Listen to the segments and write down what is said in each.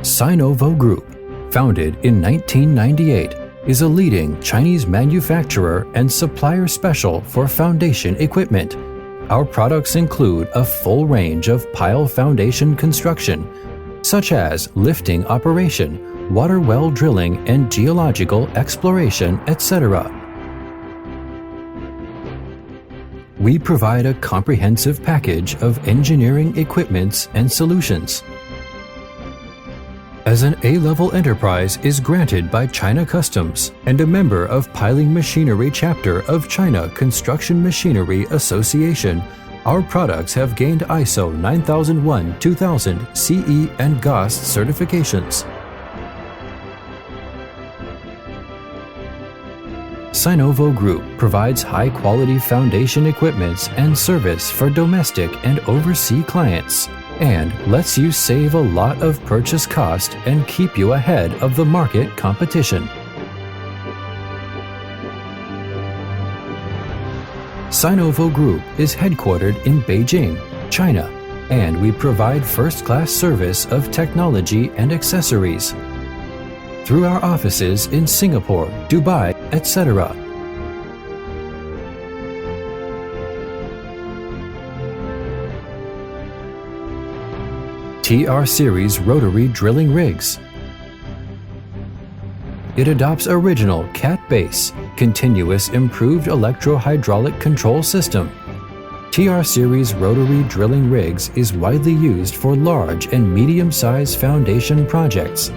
Sinovo Group, founded in 1998, is a leading Chinese manufacturer and supplier special for foundation equipment. Our products include a full range of pile foundation construction, such as lifting operation, water well drilling and geological exploration, etc. We provide a comprehensive package of engineering equipments and solutions. As an A-level enterprise is granted by China Customs and a member of Piling Machinery Chapter of China Construction Machinery Association, our products have gained ISO 9001-2000 CE and GOST certifications. Sinovo Group provides high-quality foundation equipments and service for domestic and overseas clients, and lets you save a lot of purchase cost and keep you ahead of the market competition. Sinovo Group is headquartered in Beijing, China, and we provide first-class service of technology and accessories through our offices in Singapore, Dubai, etc. TR Series Rotary Drilling Rigs. It adopts original CAT base, continuous improved electro-hydraulic control system. TR Series Rotary Drilling Rigs is widely used for large and medium-sized foundation projects,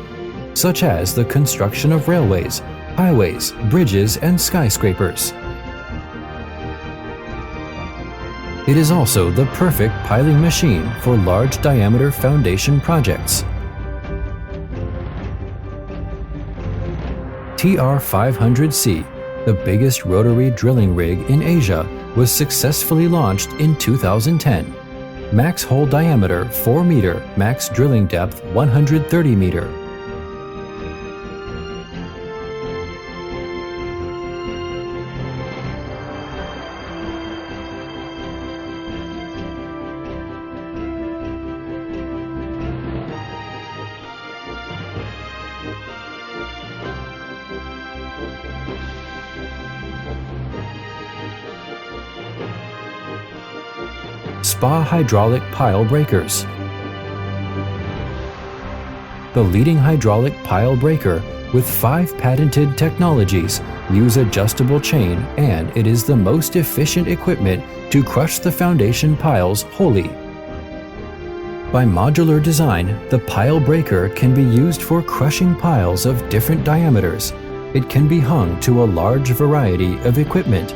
such as the construction of railways, highways, bridges, and skyscrapers. It is also the perfect piling machine for large diameter foundation projects. TR500C, the biggest rotary drilling rig in Asia, was successfully launched in 2010. Max hole diameter 4 meter, max drilling depth 130 meter. SPA hydraulic pile breakers. The leading hydraulic pile breaker with 5 patented technologies use adjustable chain, and it is the most efficient equipment to crush the foundation piles wholly. By modular design, the pile breaker can be used for crushing piles of different diameters. It can be hung to a large variety of equipment.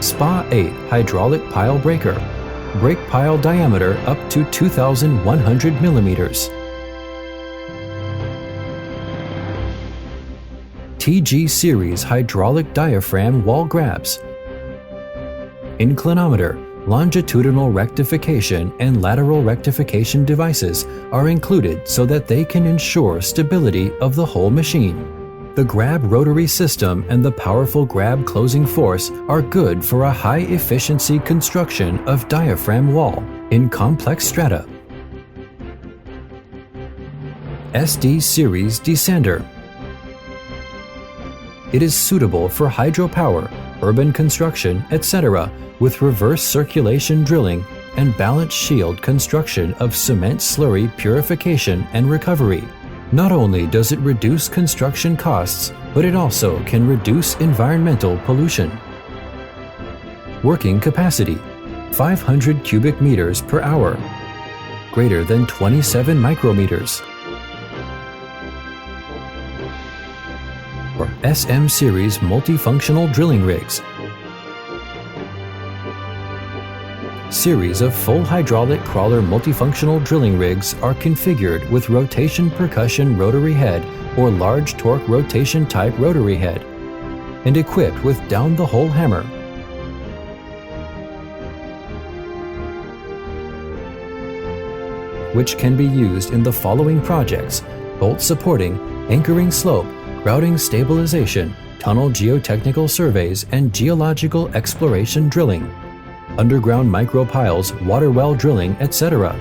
SPA 8 hydraulic pile breaker. Break pile diameter up to 2,100 millimeters. TG Series hydraulic diaphragm wall grabs. Inclinometer, longitudinal rectification, and lateral rectification devices are included so that they can ensure stability of the whole machine. The grab rotary system and the powerful grab closing force are good for a high-efficiency construction of diaphragm wall in complex strata. SD Series Descender. It is suitable for hydropower, urban construction, etc., with reverse circulation drilling and balance shield construction of cement slurry purification and recovery. Not only does it reduce construction costs, but it also can reduce environmental pollution. Working capacity, 500 cubic meters per hour, greater than 27 micrometers. Or SM Series multifunctional drilling rigs. Series of full hydraulic crawler multifunctional drilling rigs are configured with rotation percussion rotary head or large torque rotation type rotary head, and equipped with down-the-hole hammer. Which can be used in the following projects: bolt supporting, anchoring slope, grouting stabilization, tunnel geotechnical surveys, and geological exploration drilling. underground micropiles, water well drilling, etc.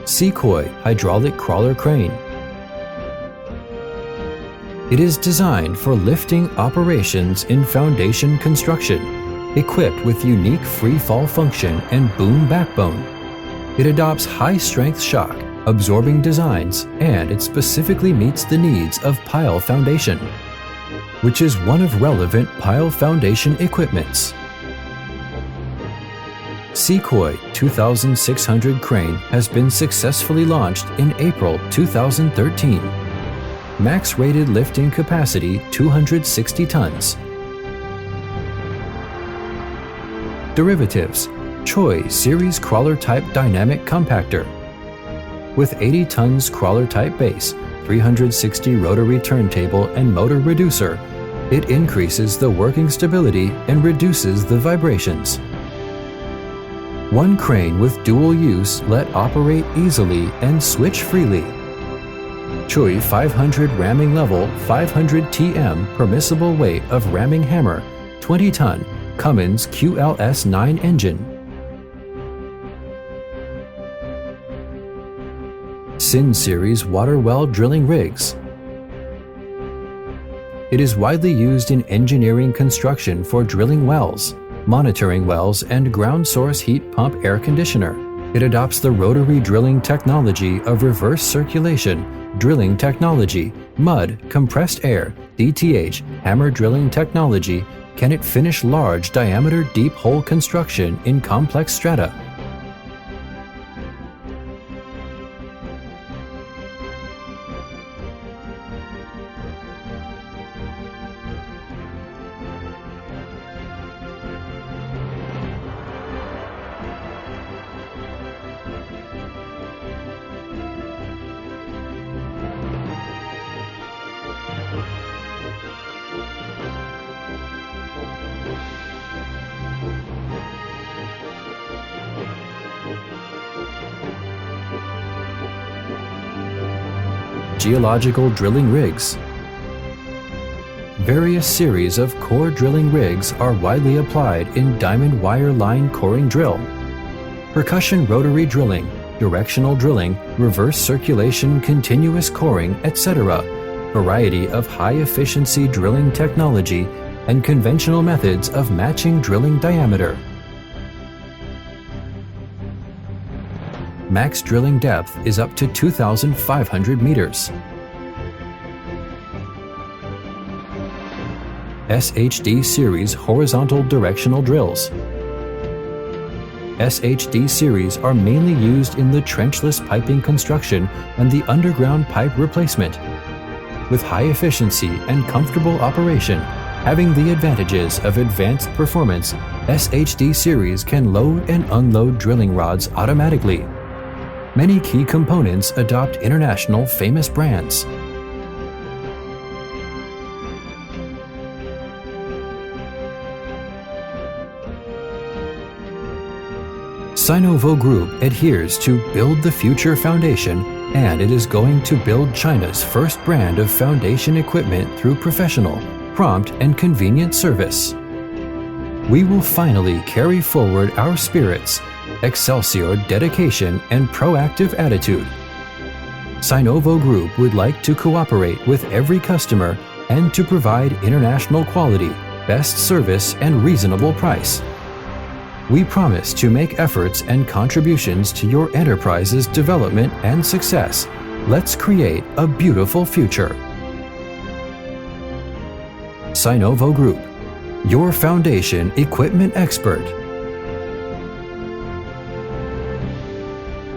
Sequoia hydraulic crawler crane. It is designed for lifting operations in foundation construction, equipped with unique free-fall function and boom backbone. It adopts high-strength shock, absorbing designs, and it specifically meets the needs of pile foundation, which is one of relevant pile foundation equipments. Sequoia 2600 crane has been successfully launched in April 2013. Max rated lifting capacity 260 tons. Derivatives: Choi Series Crawler Type Dynamic Compactor. With 80 tons crawler type base, 360 rotary turntable and motor reducer, it increases the working stability and reduces the vibrations. One crane with dual use let operate easily and switch freely. Choi 500 ramming level 500 TM permissible weight of ramming hammer, 20 ton, Cummins QLS9 engine. Sin Series water well drilling rigs. It is widely used in engineering construction for drilling wells, monitoring wells, and ground source heat pump air conditioner. It adopts the rotary drilling technology of reverse circulation, drilling technology, mud, compressed air, DTH, hammer drilling technology. Can it finish large diameter deep hole construction in complex strata? Geological drilling rigs. Various series of core drilling rigs are widely applied in diamond wire line coring drill, percussion rotary drilling, directional drilling, reverse circulation continuous coring, etc. Variety of high-efficiency drilling technology and conventional methods of matching drilling diameter. Max drilling depth is up to 2,500 meters. SHD series horizontal directional drills. SHD series are mainly used in the trenchless piping construction and the underground pipe replacement. With high efficiency and comfortable operation, having the advantages of advanced performance, SHD series can load and unload drilling rods automatically. Many key components adopt international famous brands. Sinovo Group adheres to Build the Future Foundation, and it is going to build China's first brand of foundation equipment through professional, prompt, and convenient service. We will finally carry forward our spirits, Excelsior dedication, and proactive attitude. Sinovo Group would like to cooperate with every customer and to provide international quality, best service, and reasonable price. We promise to make efforts and contributions to your enterprise's development and success. Let's create a beautiful future. Sinovo Group, your foundation equipment expert.